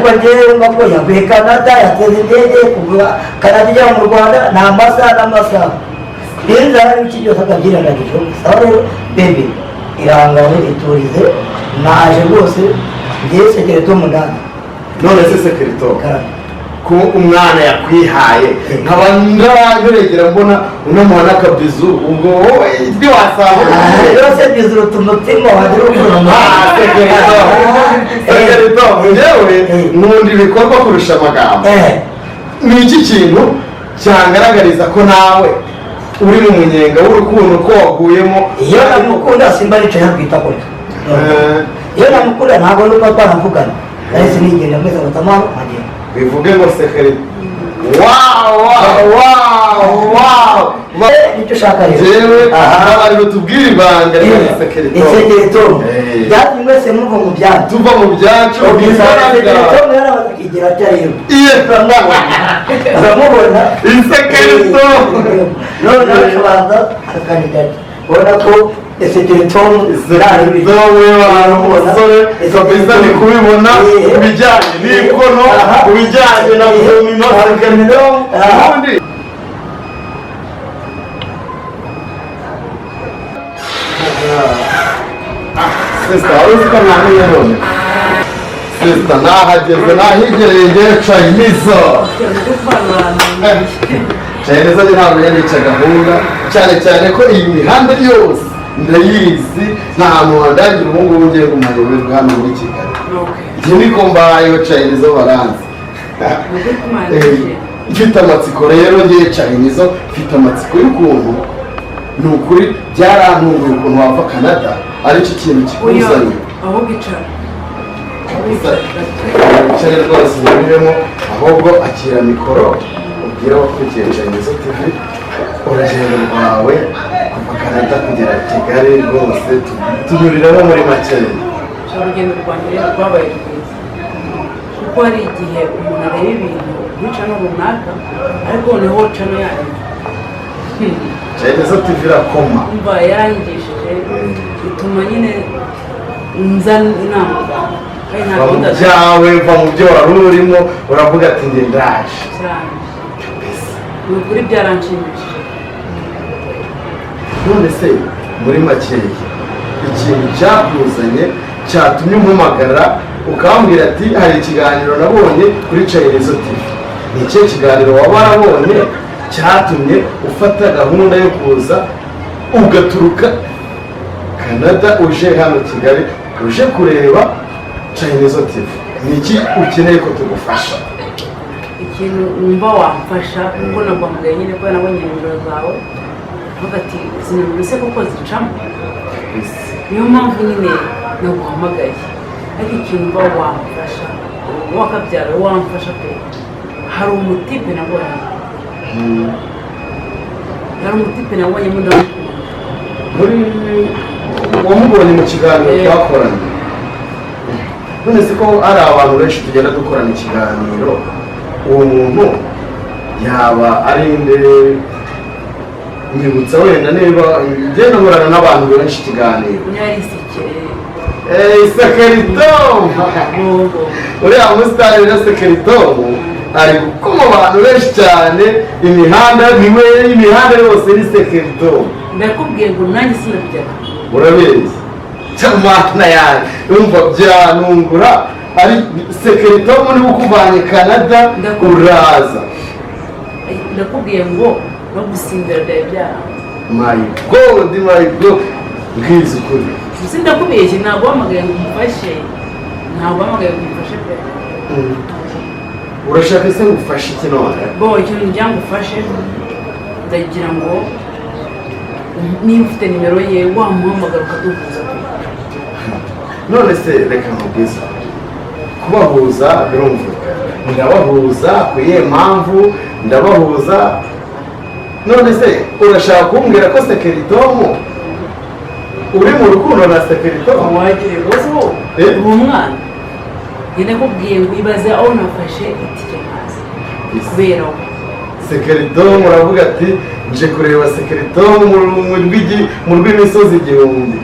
ariko njyewe mbako yavuye Canada yateze indege kugura Canada ijya mu Rwanda ni amasaha n'amasaha inza hari iki cyose akabyirangagije sawa rero bebe irangane iturize naje rwose ngiye sekreto munani none se sekreto ko umwana yakwihaye nkaba ndaregera mbona unamuha n'akabizu ubwo wowe ibyo wasaba yose bizu tumutima waje ukuntu sekreto njyewe nkunda ibikorwa kurusha amagambo ni iki kintu cyangaragariza ko nawe uri mu munyenga w'urukundo ko waguyemo iyo namukunda simba nico yabwita ko iyo namukunda ntabwo nuko twanavugana nahise nigenda mwese batamaho agenda bivuge ngo sekreto wow nicyo ushaka rero jewe abari batubwira ibanga rya sekreto byatuma mwese muva mu byacu tuva mu byacu sekreto mwera bakigira cyariyo uramubona sekreto none ushabanza akanigaje ubona ko sekreto wewe umusore kabisa ni kubibona kubijyanye n'ikono kubijyanye na domino sekreto ubundi sister uriko namenye none sister nahageze nahigereye ngewe Chinese Chinese ntabwo yanica gahunda cyane cyane ko iyi mihanda yose ndayizi nta hantu handangira ubu ngubu ngiye kumayoberwa hano muri Kigali iki niko mbayeho Chinese baranzi mfite amatsiko rero ngiye Chinese mfite amatsiko y'ukuntu ni ukuri byarantunguye ukuntu wava Canada ari cyo kintu kikuzanye aho bicara cyane rwose ubiremo ahubwo akira mikoro ubwira abakurikiye Chinese TV urugendo rwawe kuva Canada kugera Kigali rwose tunyuriramo muri makeya urugendo rwanjye rwabaye rwiza kuko hari igihe umuntu areba ibintu bicano runaka ariko noneho cano yanyu Chinese TV irakoma umva yaranyigishije bituma nyine nza inama byawe va mu byo wari urimo uravuga ati njye ndaje cyane ni ukuri byaranshimishije none se muri makeya ikintu cyakuzanye cyatumye umpamagara ukambwira ati hari ikiganiro nabonye kuri Chinese TV ni ikihe kiganiro waba warabonye cyatumye ufata gahunda yo kuza ugaturuka Canada uje hano Kigali uje kureba Chinese TV ni iki ukeneye ko tugufasha ikintu numva wamfasha kuko nakwamagaye nyine ko nabonye nimero zawe uvuga ati izi nimero se koko zicamo niyo mpamvu nyine naguhamagaye ariko ikintu numva wamfasha wakabyara wamfasha pe hari umutipe nabonye muri wamubonye mu kiganiro twakoranye none se ko ari abantu benshi tugenda dukorana ikiganiro uwo muntu yaba ari nde nyibutsa wenda niba ngenda nkorana n'abantu benshi ikiganiro sekreto uriya musitari na sekreto ari gukoma abantu benshi cyane imihanda yose ni sekreto ndakubwiye ngo nanjye sinabijyaga urabizi cyamana yanjye umva byanungura ari sekreto muri ukuvanye Canada uraza ndakubwiye ngo no gusimbira byaranze my god bwiza ukuri ndakubwiye iki ntabwo wamagaye ngo umufashe pe urashaka se ngufashe iki none bo ikintu njya ngufashe ndagira ngo niba ufite nimero ye wamuhamagara ukaduhuza none se reka nkubwiza kubahuza birumvikana ndabahuza ku iyihe mpamvu ndabahuza none se urashaka kumbwira ko sekeritomu uri mu rukundo na sekeritomu wagire rwose wo uri umwana njye nakubwiye ngo ibaze aho nafashe itike hasi kubera we sekeritomu uravuga ati nje kureba sekeritomu mu rw'imisozi igihumbi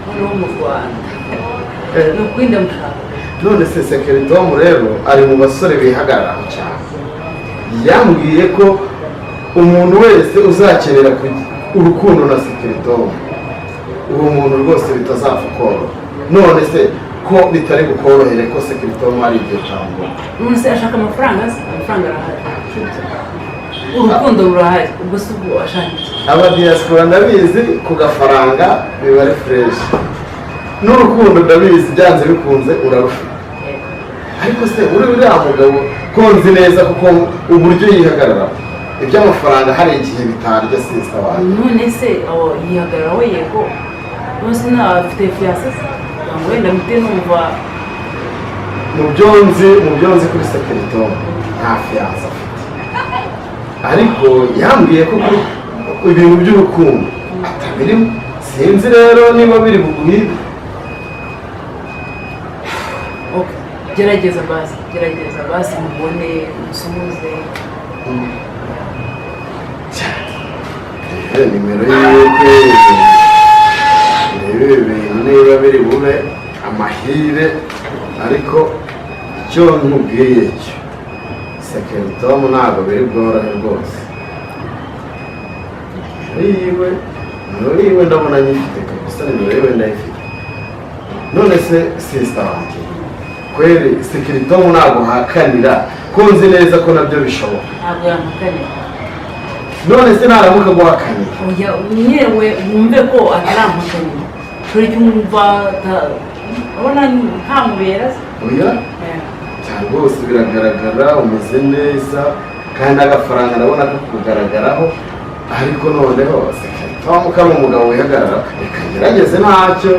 noneho mu Rwanda ni ukuri ndamushaka none se Sekeritomu rero ari mu basore bihagararaho cyane. Yambwiye ko umuntu wese uzakenera urukundo na Sekeritomu, uwo muntu rwose bitazapfa koroha. None se ko bitari bukorohere ko Sekeritomu ari ibyo jambo? None se ashaka amafaranga arahari, urukundo rurahari, ubwo si ubwo ashaka iki? Abadiaspora ndabizi ku gafaranga biba ari fresh, n'urukundo ndabizi byanze bikunze urarufite. Ariko se uriya mugabo ko nzi neza kuko uburyo yihagarara, iby'amafaranga hari igihe bitarya sisa abantu. None se aho yihagararaho yego, nose afite fiancé ngo wenda mute numva mu byo nzi kuri Sekeritomu nta fiancé afite, ariko yambwiye ko ibintu by'urukundo atabirimo. Sinzi rero niba biri buguhibe. gerageza basi mubone musumuze. Nimero yiwe ndebe ibintu niba biri bube amahire, ariko icyo nkubwiye cyo Sekeritomu ntabwo biri bworohe rwose. Nimero yiwe ndabona nyifite kabisa, nimero yiwe ndayifite. None se sister wanjye kweri Sekeritomu ntabwo hakanira ko nzi neza ko nabyo bishoboka? Ntabwo yamukanira. None se naramuka guhakanira? Oya nyewe wumve ko ataramukanira, turi cyumva abona ntamubera. Oya cyane rwose biragaragara umeze neza kandi agafaranga ndabona ko kugaragaraho, ariko noneho Sekeritomu ko ari umugabo wihagarara, reka ngerageze ntacyo,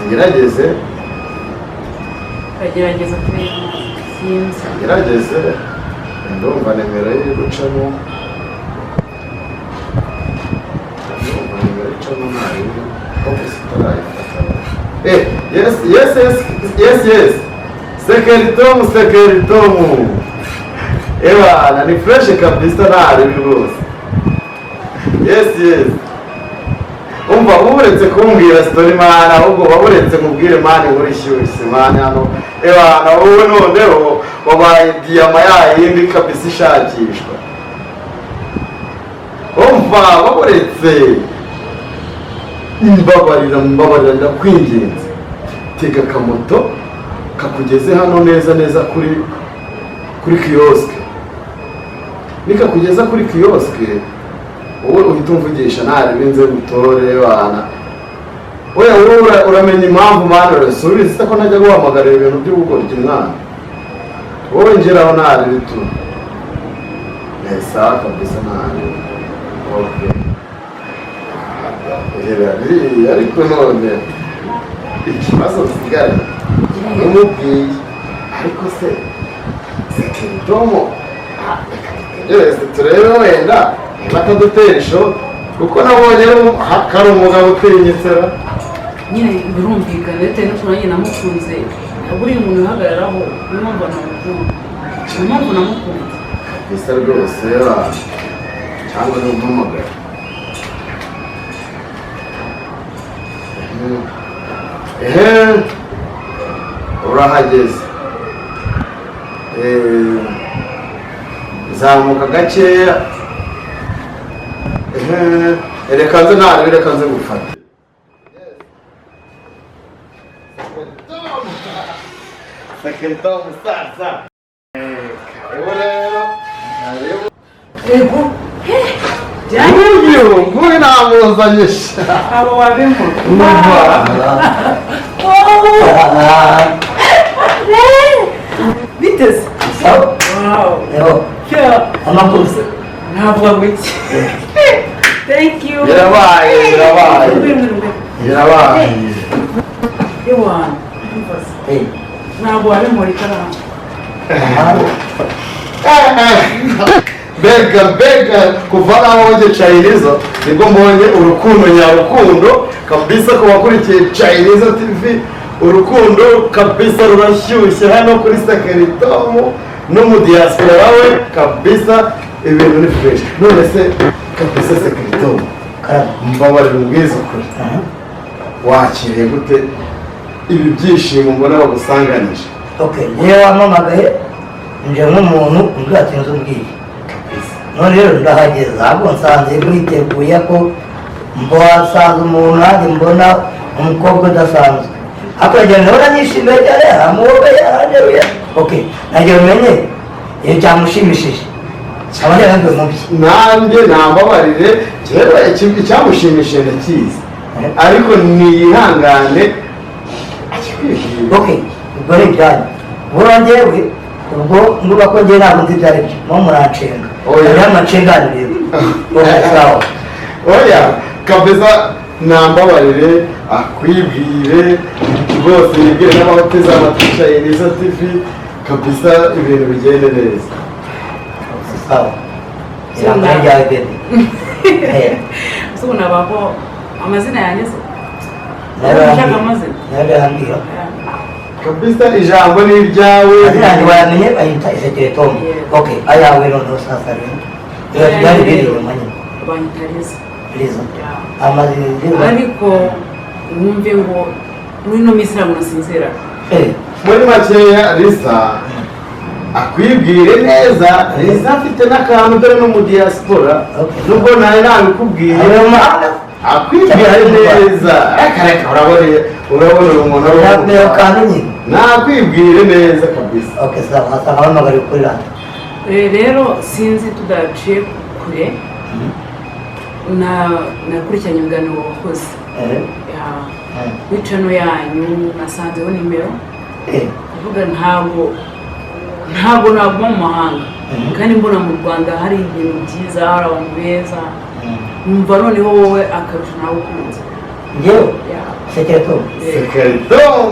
ngerageze kuri sinzi. Ngerageze ndumva nimero ye gucamo, yes Sekeritomu ebana ni fresh kabisa, ntari rwose. Yes umva uretse kumbwira story mana, ahubwo uretse mubwire mani muri shyushye mani hano ebana, wowe noneho wabaye diyama yayindi kabisa ishakishwa. Umva uretse mbabarira ndakwinginze, tega akamoto kakugeze hano neza kuri kioske. Nikakugeza kuri kioske wowe uhita umvugisha ntari binze gutore bana. Wowe uramenya impamvu mwana urasubiza se ko najya guhamagarira ibintu by'ubugoryi mwana. Wowe ngeraho ntari bitu nesa kabisa ntari. Okay. Ariko none ikibazo sigara n'umubwiye, ariko se Sekeritomu turebe wenda batadutera ishoti, kuko nabonye hari umugabo utinyitsera. Nyine birumvikana bitewe n'ukuntu nyine namukunze, buriya umuntu uhagararaho niyo mpamvu namukunze kabisa rwose, cyangwa n'umuhamagara. Urahageze, zamuka gakeya, reka nze gufata. Sekeritomu sasa karibu rero, ego nguyu namuzanye abo wabimo biteze. Amakuru se ntabwo ngwiki. Thank you. birabaye Ewana ntabwo wabimurika mbega kuva naho wajye Chayirizo nibwo mbonye urukundo nyarukundo kabisa. ku bakurikiye Chayirizo TV, urukundo kabisa rurashyushye hano kuri Sekeritomu n'umudiaspora wawe kabisa, ibintu ni fresh. None se kabisa Sekeritomu mbabarira ubwiza ukuri, wakiriye gute ibi byishimo mbona bagusanganije? okay yewe wamamagaye nje nk'umuntu umbwira ati nzu mbwiye none rero ndahageze ahubwo nsanze mwiteguye ko mbasanze umuntu nanjye mbona umukobwa udasanzwe akagenda ndabona nishimiye cyane amuwogaye aranderuye okay nagiye umenye iyo cyamushimishije abandi nanjye mubi nanjye nambabarire jewe icyamushimishije ndakizi ariko niyihangane okay ubwo ni ibyanyu ubwo njyewe ubwo mvuga ko njye ntabwo nzi ibyo ari byo mo murancenga hariho amacenganire sawa oya kabeza nambabarire akwibwire rwose yibwire n'abateze amatwi Chinese TV kabisa ibintu bigende neza sawa irangana ryawe bebe ese ubu nabaho amazina yanjye se narambwira kabisa ijambo ni iryawe aziranye wayamenye bayita isekere Tom okay ayawe noneho sasa rero iyo ryari biri inyuma nyine banyita Liza Liza amazina ariko wumve ngo muri ino minsi ntabwo nasinzira muri makeya Liza akwibwire neza Liza afite n'akantu dore no mu diaspora nubwo nawe nabikubwiye akwibwire neza akareka urabona umuntu ntabwo kandi nyine nakwibwire neza kabisa okay sawa hasa abamagari kuri radiyo rero sinzi tudaciye kure nakurikiranye ibiganiro wakoze w'icano yanyu nasanzeho nimero kuvuga ntabwo naguma mu mahanga kandi mbona mu Rwanda hari ibintu byiza hari abantu beza numva noneho wowe akarusho nawe ukunze njyewe sekere Tom sekere Tom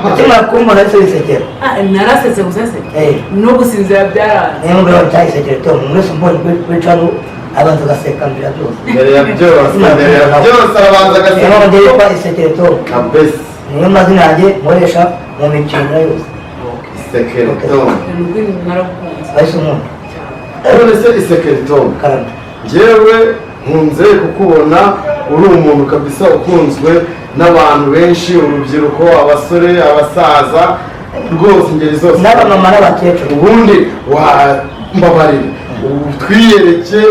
ukimara kumbona ese wisekera narasetse gusa se no gusinzira byaraje niyo mbere wabitaye sekere Tom mwese mbonye w'icano abanza agaseka mbere byose mbere ya byose arabanza agaseka niyo njyewe kwa isekere Tom kabisa niyo mazina yanjye nkoresha mu mikino yose isekere Tom naragukunze bahise umuntu none se isekere Tom karame njyewe nkunze kukubona uri umuntu kabisa ukunzwe n'abantu benshi urubyiruko abasore abasaza rwose ingeri zose n'abamama n'abakecuru ubundi wambabarira twiyereke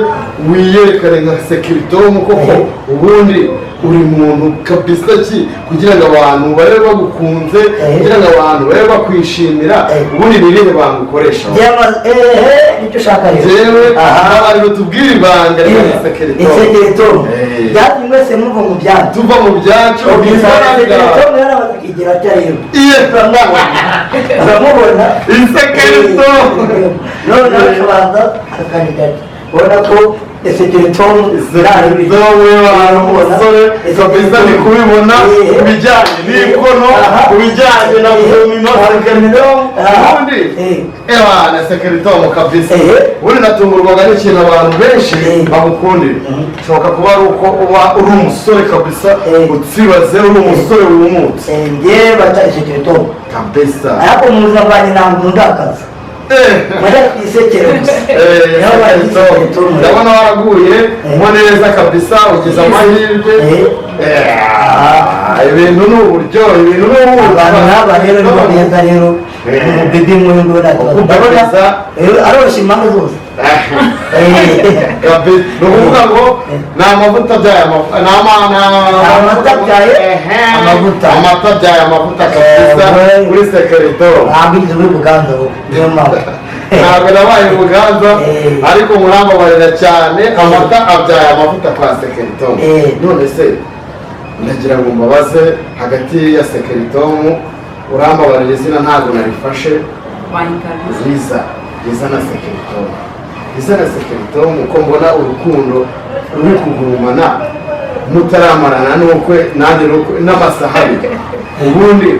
wiyerekane nka sekere Tom koko ubundi uri muntu kabisa ki kugira ngo abantu babe bagukunze kugira ngo abantu babe bakwishimira ubundi nirihe banga ukoresha nicyo ushaka rero jewe abantu tubwire ibanga rya sekere Tom byatumye mwese muva mu byanyu tuva mu byacu sekere Tom yarabaza akigira atya rero uramubona isekere Tom none ukabanza akandikati ubona ko sekere Tom umusore kabisa ni kubibona ku bijyanye n'ikono ku bijyanye na domino ubundi na sekere Tom kabisa ubundi natungurwaga n'ikintu abantu benshi bagukundira bishoboka kuba ari uko uba uri umusore kabisa utsibaze uri umusore wumutse njyewe bata sekere Tom kabisa ariko mu buzima bwanjye ntabwo ndakaza mwajya twisekere gusa ndabona waraguye mo neza kabisa ugize amahirwe ibintu ni uburyo ibintu ni abantu nk'aba rero ni beza rero umubebe nk'uyu nguyu ndabona aroroshya impande zose ni ukuvuga ngo ni amavuta abyaye amata abyaye amavuta kabisa kuri sekere Tom ntabwo inzu uri buganza niyo mpamvu ntabwo nabaye umuganza ariko murambabarira cyane amata abyaye amavuta kwa sekere Tom none se ndagira ngo mbabaze hagati ya sekere Tom urambabarira izina ntabwo narifashe Liza na sekere Tom Liza na sekere Tom uko mbona urukundo ruri kugurumana mutaramarana n'ukwe nanjye n'amasahari ubundi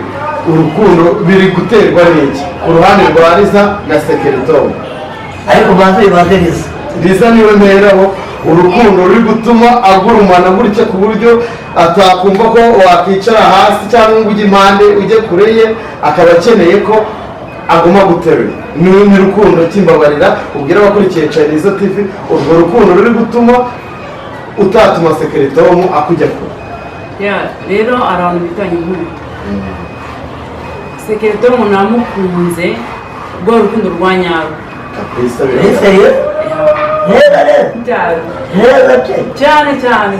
urukundo biri guterwa n'iki ku ruhande rwa Liza na sekere Tom ariko banze bibanze Liza Liza niwe mperaho urukundo ruri gutuma agurumana gutya ku buryo atakumva ko wakicara hasi cyangwa ngo ujye impande ujye kure ye akaba akeneye ko aguma guterura ni rukundo kimbabarira ubwira abakurikiye Chinese TV urwo rukundo ruri gutuma utatuma sekere Tom akujya kure rero abantu bitanye nk'ubu sekirite umuntu wamukunze rwa rukundo rwa nyarwo kabisa ese yo neza neza cyane cyane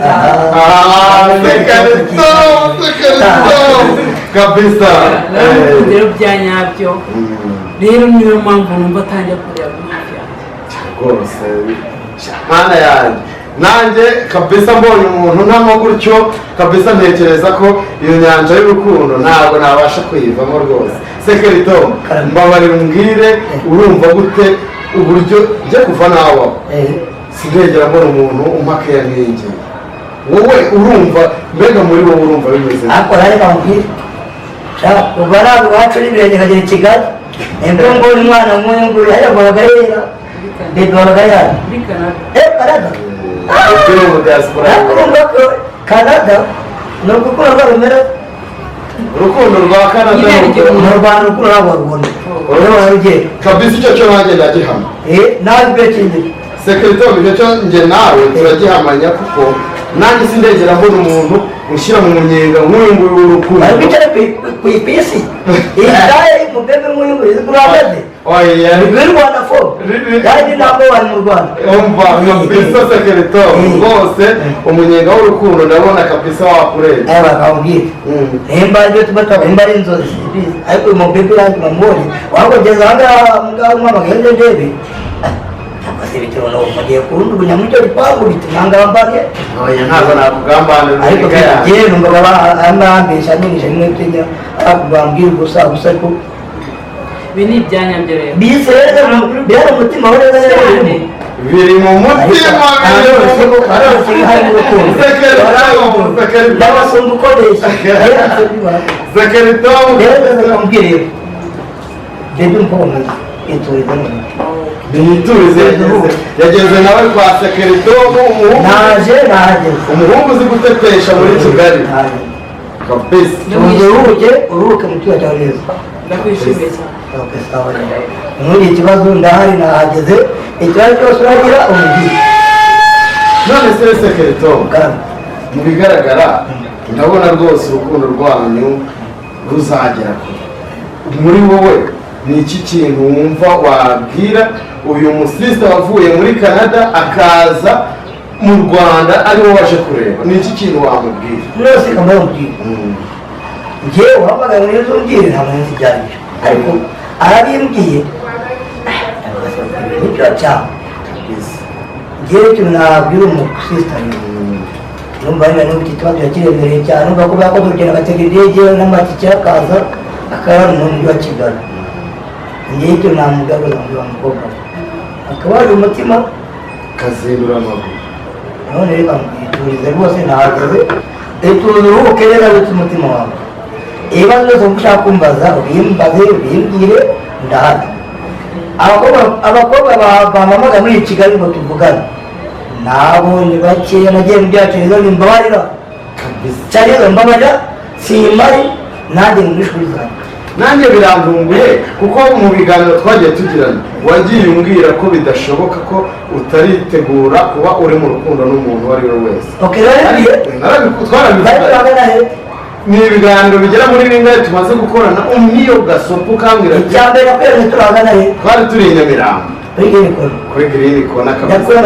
sekerito kabisa rero bya nyabyo rero niyo mpamvu numva atangiye kureba hafi yanjye rwose mana yanjye nanjye kabisa mbonye umuntu ntamo gutyo kabisa ntekereza ko iyo nyanja y'urukundo ntabwo nabasha kuyivamo rwose sekerito mbabarira umbwire urumva gute uburyo njye kuva nawe sinegera mbona umuntu umpakeya nk'ingi wowe urumva mbega muri wowe urumva bimeze ariko rero bambwira kuva ntabwo iwacu n'ibirenge nkagera i Kigali nibwo mbona umwana nk'uyu nguyu yabaga yera bebe wabaga yara muri Canada Canada uri mu diaspora urumva ko Canada ni ugukora rwa rumera urukundo rwa Canada mu Rwanda urukundo ntabwo warubona urabona warugenda kabisa icyo cyo nanjye ndagihamya nawe ibyo kindi sekerito icyo cyo njye nawe turagihamanya kuko nanjye sindegera mbona umuntu ushyira mu munyenga nk'uyu nguyu w'urukundo ariko icyo ku ipisi iyi taye mu bebe nk'uyu nguyu urahagaze ni Rwanda fo kandi ntabwo wari mu Rwanda umva kabisa sekerito rwose umunyenga w'urukundo ndabona kabisa wakureba bakambwira nimba ibyo tuba nimba ari inzozi sibizi ariko uyu mubebe yanjye bamubonye wakugeza ahangaha ngaho mwamagende ndebe ibitiro no mugiye kurundunya muri cyo gipangu bitumanga bambage ntabwo nakugambanira ariko bigiye numva amambesha n'inje n'itinya akubambwira gusa ko bini byanyambye rero biseze bero umutima wa neza biri mu mutima ndabasumba ukoresha sekerito ndabambwira bebe mpomwe iturize biniturize yageze nawe kwa sekerito naje umuhungu uzi gutetesha muri Kigali kabisa uruhuke mu kiyaga cyawe neza ndakwishimiye cyane muri ikibazo ndahari nahageze ikibazo cyose uragira umubwire none se sekerito mu bigaragara ndabona rwose urukundo rwanyu ruzagera kure muri wowe ni iki kintu wumva wabwira uyu musista wavuye muri Canada akaza mu Rwanda ari wo waje kureba ni iki kintu wamubwira mwese kamubwira njyewe uhamagaye muri izo mbwire nta muntu zijyanye ariko arabimbwiye nicyo cyane njyewe ikintu nabwira umusista numva nyine n'ubu iki kibazo yakiremereye cyane numva ko bakoze urugendo agatega indege n'amatike akaza akaba mu mujyi wa Kigali njyewe icyo namugaruza ngo bamukobwa akaba ari umutima kazindura amaguru none reka mbiturize rwose nahageze ituze uruhuke neza witse umutima wawe ibibazo byose ushaka kumbaza ubimbaze ubimbwire ndahari abakobwa bampamagaye muri Kigali ngo tuvugane nabo ni bakeya nagiye mu byacu rero nimbabarira cyane rero mbabarira simari nanjye mu ishuri zanjye nanjye birantunguye kuko mu biganiro twagiye tugirana wagiye umbwira ko bidashoboka ko utaritegura kuba uri mu rukundo n'umuntu uwo ari we wese ni ibiganiro bigera muri bingahe tumaze gukorana umwiyo gasopo ukambwira ati icya mbere nakwezi turahagana he twari turi i Nyamirambo kuri Green Kona kabisa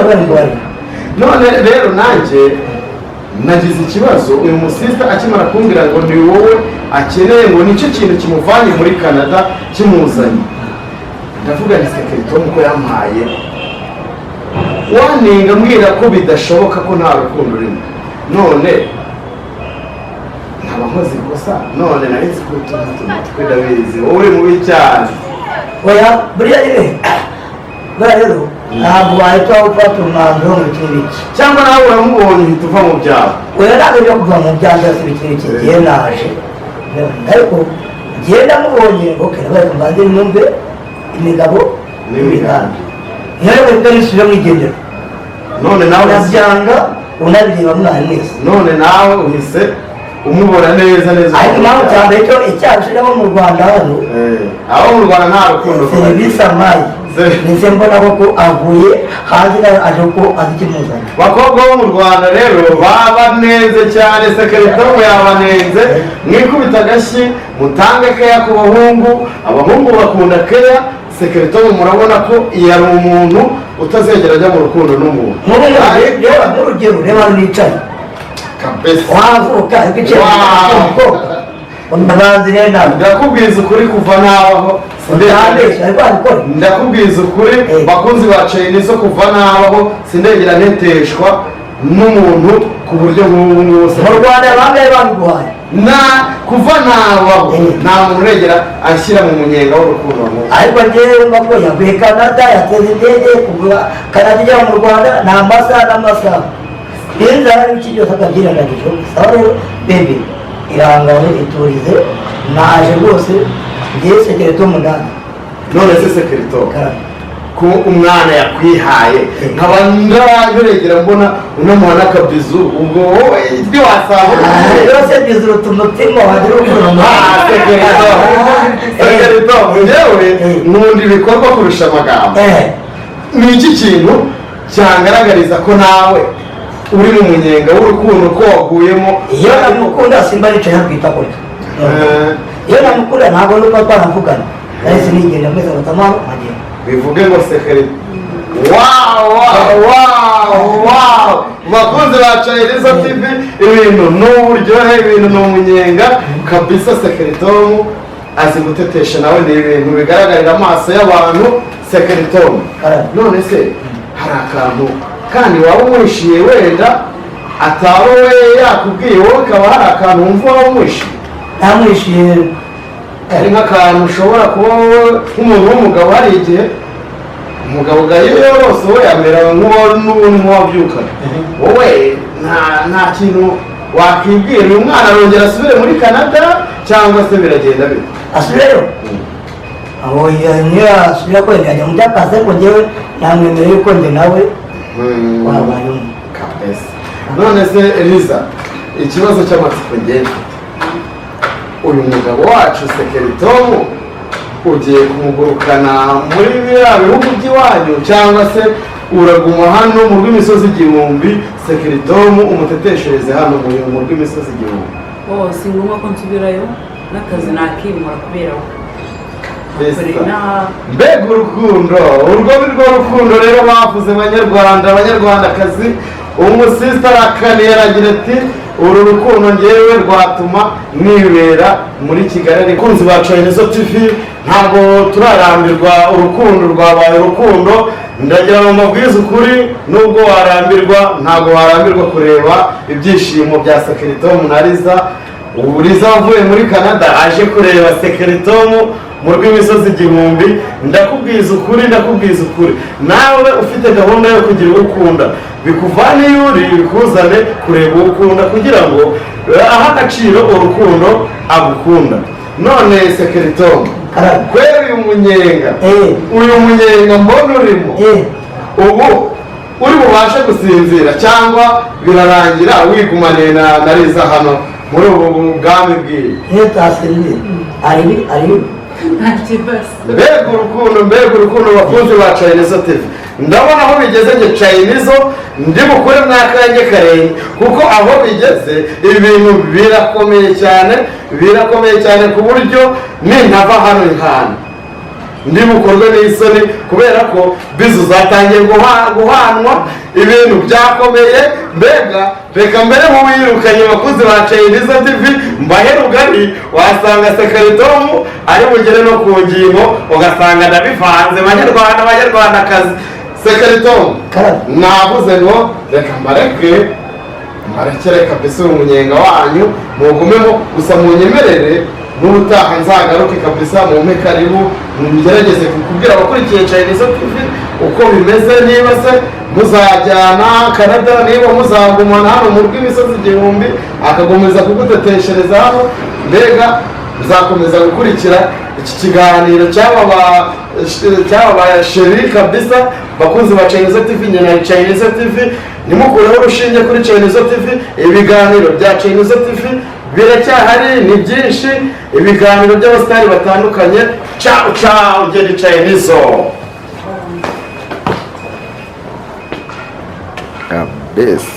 none rero nanjye nagize ikibazo uyu musista akimara kumbwira ngo ni wowe akeneye ngo nicyo kintu kimuvanye muri Canada kimuzanye ndavuga ni sekerito muko yampaye waninga mbwira ko bidashoboka ko nta rukundo rurimo none nkaba nkoze ikosa none narizi ko twe ndabizi wowe uri mubi cyane oya buriya nyine buriya rero ntabwo wahita ufata umwanzuro mu kintu iki cyangwa nawe uramubonye uhita uva mu byabo oya ntabwo byo kuva mu byabo byose ikintu iki gihe naje ariko gihe ndamubonye ok nabaye mbanze numve imigabo n'imigambi niyo webwe nisubira mwigendera none nawe unabyanga unabireba mwana mwese none nawe uhise umubona neza neza. ariko impamvu cya mbere cyo icyaha kirimo mu Rwanda hano abo mu Rwanda nta rukundo serivisi amaye ndetse mbona ko avuye hanze aje ko azi ikimuzanye. Bakobwa bo mu Rwanda rero baba neza cyane, Sekeritomu yabanenze, mwikubita agashyi mutange keya ku bahungu, abahungu bakunda keya. Sekeritomu murabona ko yari umuntu utazegera ajya mu rukundo n'umuntu. Nk'urugero reba nicaye kabisa wavuka igice ndakubwiza ukuri kuva nabaho, ndakubwiza ukuri bakunzi ba Chinese kuva nabaho sindegera neteshwa n'umuntu ku buryo nk'ubu ngubu. Mu Rwanda bangahe babiguhaye na kuva nabaho nta muntu uregera ashyira mu munyenga w'urukundo. ariko njyewe mbako yavuye Canada yateze indege kuva Canada ijya mu Rwanda ni amasaha n'amasaha. Inzara y'iki cyose akabyirengagije. Sawa rero bebe irangane iturize naje rwose ngiye Sekeritomu ndani. None se Sekeritomu ko umwana yakwihaye nkaba ndaregera mbona unamuha n'akabizu, ubwo wowe ibyo wasanga yose bizu umutima wagira ukuntu. Sekeritomu yewe nkunda ibikorwa kurusha amagambo. Ni iki kintu cyangaragariza ko nawe uri mu munyenga w'urukundo ko waguyemo? Iyo namukunda simba nicaye hagwita kurya. Iyo namukunda ntabwo nuko twanavugana nahise nigenda mwese batamama agenda bivuge ngo Sekeritomu. Wow bakunze ba Chinese TV, ibintu n'uburyohe, ibintu ni umunyenga kabisa. Sekeritomu azi gutetesha, nawe ni ibintu bigaragarira amaso y'abantu. Sekeritomu none se hari akantu kandi waba umwishiye wenda ataba we yakubwiye, wowe ukaba hari akantu wumva waba umwishiye? namwishiye ari nk'akantu ushobora kuba wowe nk'umuntu w'umugabo, hari igihe umugabo iyo yose we yamera nk'uwabyukana, wowe nta kintu wakwibwira uyu mwana arongera asubire muri Canada cyangwa se biragenda bite? asubireyo aho niyo asubira kwenda ajya mu by'akazi, ariko njyewe namwemereye yuko njye nawe wabayemo kabisa. None se Eliza, ikibazo cy'amatsiko ngende, uyu mugabo wacu Sekeritomu ugiye kumugurukana muri biriya bihugu by'iwanyu cyangwa se uraguma hano mu rw'imisozi igihumbi? Sekeritomu umuteteshereze hano mu rw'imisozi igihumbi. si ngombwa ko nsubirayo n'akazi nakimura kubera we. Mbega urukundo, urwo ni rwo rukundo rero bavuze banyarwandakazi. Umusista arakaniye aragira ati uru rukundo ngewe rwatuma nibera muri Kigali. Kunzi ba Chinese TV, ntabwo turarambirwa, urukundo rwabaye urukundo. Ndagira ngo mbabwize ukuri, nubwo warambirwa ntabwo warambirwa kureba ibyishimo bya Sekeritomu na Liza. Ubu Liza avuye muri Canada aje kureba Sekeritomu mu rw'imisozi igihumbi. Ndakubwiza ukuri nawe ufite gahunda yo kugira uwo ukunda, bikuvane iyo uri bikuzane kureba uwo ukunda kugira ngo aha agaciro urukundo agukunda. None Sekeritomu kwera uyu munyenga mbona urimo ubu uri bubashe gusinzira cyangwa birarangira wigumaniye na Liza hano muri ubu bwami bwiwe? Mbega urukundo bakunzi ba Chinese TV, ndabona aho bigeze nge Chinese ndi bukure mwakanye karenge, kuko aho bigeze ibintu birakomeye cyane ku buryo nintava hano nkana ndi bukorwe n'isoni, kubera ko bizu zatangiye guhanwa, ibintu byakomeye. Mbega reka mbere nk'uwirukanye bakuzi ba Chinese TV mbahe rugari, wasanga Sekeritomu ari bugere no ku ngingo ugasanga ndabivanze. Banyarwandakazi, Sekeritomu navuze ngo reka mbarekere kabisa umunyenga wanyu mugumemo, gusa munyemerere n'ubutaha nzagaruke kabisa mumpe karibu, mugerageze kukubwira abakurikiye Chinese TV uko bimeze, niba se muzajyana Canada, niba muzagumana hano mu rw'imisozi igihumbi akagomeza kuguteteshereza hano. Mbega nzakomeza gukurikira iki kiganiro cy'aba sheri kabisa bakunzi ba Chinese TV. Nyina ya Chinese TV, nimukureho urushinge kuri Chinese TV. Ibiganiro bya Chinese TV biracyahari, ni byinshi, ibiganiro by'abasitari batandukanye. Ciao ciao, ugenda icaye nizo kabisa.